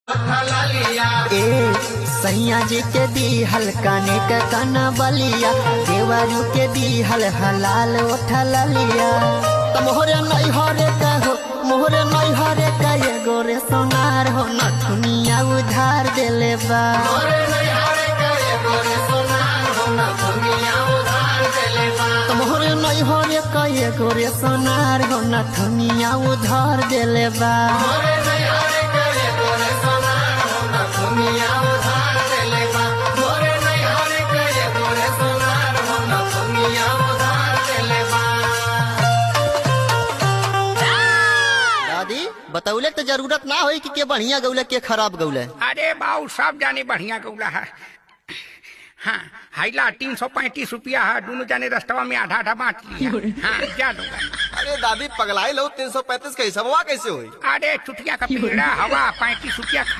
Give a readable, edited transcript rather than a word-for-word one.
ए सैया जी के दी हल्काने का काना बलिया, देवरू के दी हलाल उठल लिया। तो मोहरे नहीं हरे का हो, मोहरे नहीं हरे का ये गोरे सोनार हो, नथुनिया उधार देले बा। तो मोहरे नहीं हरे का ये गोरे सोनार हो, नथुनिया उधार देले बा। बतौले तो जरूरत ना हो कि बढ़िया गौले के खराब गौले। अरे बाऊ सब जाने बढ़िया गौला है। हाँ हाइला 335 रुपया है, दोनों जाने रास्ता में आधा आधा बांट लिया। हाँ जा दूंगा। अरे दादी पगलाई लो, 335 का हिसाब कैसे हुई? अरे चुटिया का पेड़ा हवा 35 रुपया